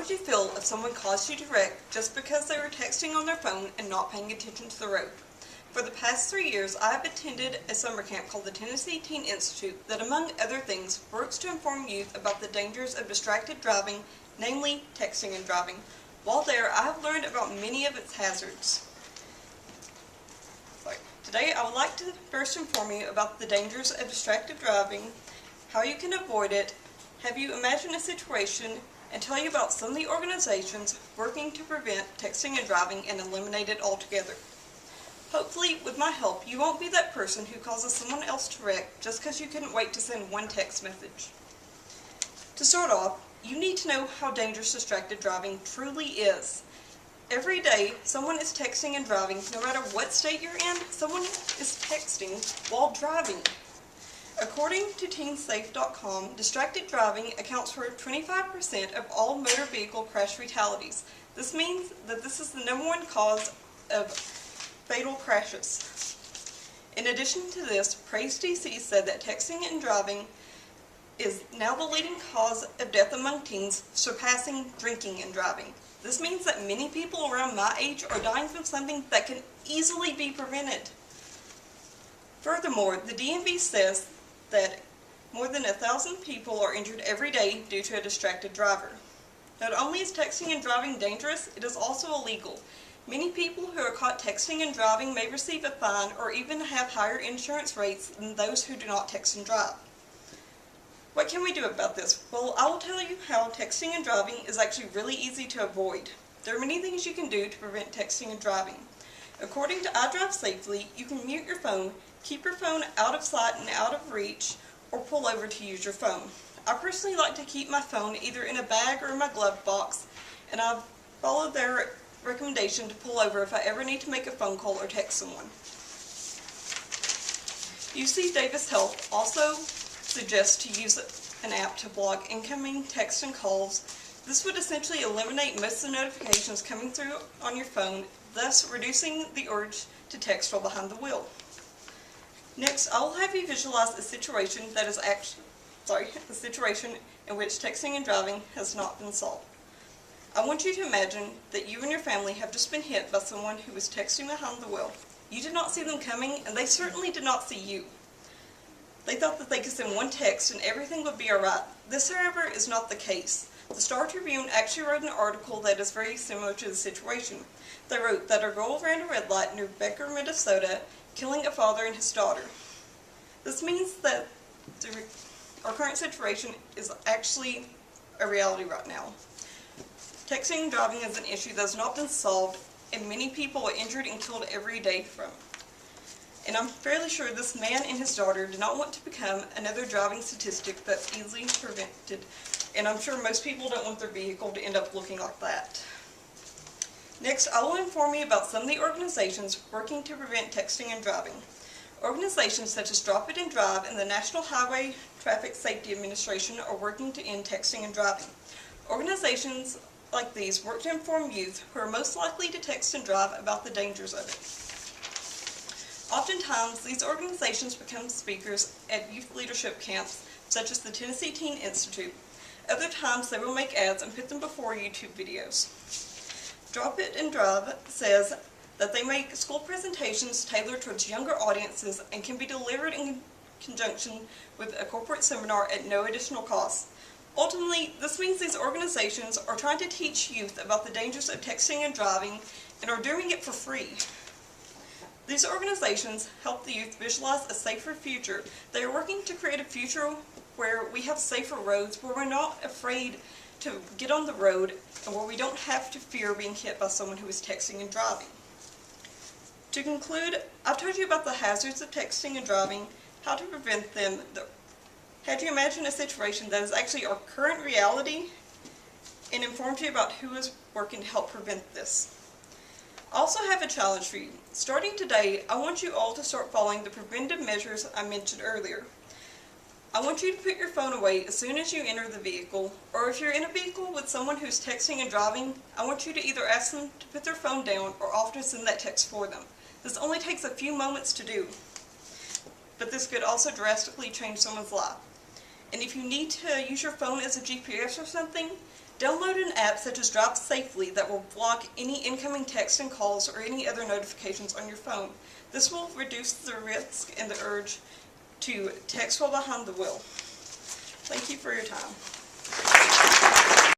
would you feel if someone caused you to wreck just because they were texting on their phone and not paying attention to the road? For the past 3 years, I have attended a summer camp called the Tennessee Teen Institute that, among other things, works to inform youth about the dangers of distracted driving, namely texting and driving. While there, I have learned about many of its hazards. Today, I would like to first inform you about the dangers of distracted driving, how you can avoid it, have you imagine a situation, and tell you about some of the organizations working to prevent texting and driving and eliminate it altogether. Hopefully, with my help, you won't be that person who causes someone else to wreck just because you couldn't wait to send one text message. To start off, you need to know how dangerous distracted driving truly is. Every day, someone is texting and driving. No matter what state you're in, someone is texting while driving. According to teensafe.com, distracted driving accounts for 25% of all motor vehicle crash fatalities. This means that this is the #1 cause of fatal crashes. In addition to this, Praise DC said that texting and driving is now the leading cause of death among teens, surpassing drinking and driving. This means that many people around my age are dying from something that can easily be prevented. Furthermore, the DMV says that more than 1,000 people are injured every day due to a distracted driver. Not only is texting and driving dangerous, it is also illegal. Many people who are caught texting and driving may receive a fine or even have higher insurance rates than those who do not text and drive. What can we do about this? Well, I will tell you how texting and driving is actually really easy to avoid. There are many things you can do to prevent texting and driving. According to I Drive Safely, you can mute your phone, keep your phone out of sight and out of reach, or pull over to use your phone. I personally like to keep my phone either in a bag or in my glove box, and I've followed their recommendation to pull over if I ever need to make a phone call or text someone. UC Davis Health also suggests to use an app to block incoming texts and calls. This would essentially eliminate most of the notifications coming through on your phone, thus reducing the urge to text while behind the wheel. Next, I will have you visualize a situation in which texting and driving has not been solved. I want you to imagine that you and your family have just been hit by someone who was texting behind the wheel. You did not see them coming, and they certainly did not see you. They thought that they could send one text and everything would be alright. This, however, is not the case. The Star Tribune actually wrote an article that is very similar to the situation. They wrote that a girl ran a red light near Becker, Minnesota, killing a father and his daughter. This means that our current situation is actually a reality right now. Texting and driving is an issue that has not been solved, and many people are injured and killed every day from it. And I'm fairly sure this man and his daughter did not want to become another driving statistic that's easily prevented, and I'm sure most people don't want their vehicle to end up looking like that. Next, I will inform you about some of the organizations working to prevent texting and driving. Organizations such as Drop It and Drive and the National Highway Traffic Safety Administration are working to end texting and driving. Organizations like these work to inform youth who are most likely to text and drive about the dangers of it. Oftentimes, these organizations become speakers at youth leadership camps, such as the Tennessee Teen Institute. Other times, they will make ads and put them before YouTube videos. Drop It and Drive says that they make school presentations tailored towards younger audiences and can be delivered in conjunction with a corporate seminar at no additional cost. Ultimately, this means these organizations are trying to teach youth about the dangers of texting and driving and are doing it for free. These organizations help the youth visualize a safer future. They are working to create a future where we have safer roads, where we're not afraid to get on the road, and where we don't have to fear being hit by someone who is texting and driving. To conclude, I've told you about the hazards of texting and driving, how to prevent them, had you imagine a situation that is actually our current reality, and informed you about who is working to help prevent this. I also have a challenge for you. Starting today, I want you all to start following the preventive measures I mentioned earlier. I want you to put your phone away as soon as you enter the vehicle, or if you're in a vehicle with someone who's texting and driving, I want you to either ask them to put their phone down or often send that text for them. This only takes a few moments to do, but this could also drastically change someone's life. And if you need to use your phone as a GPS or something, download an app such as Drive Safely that will block any incoming texts and calls or any other notifications on your phone. This will reduce the risk and the urge to text while behind the wheel. Thank you for your time.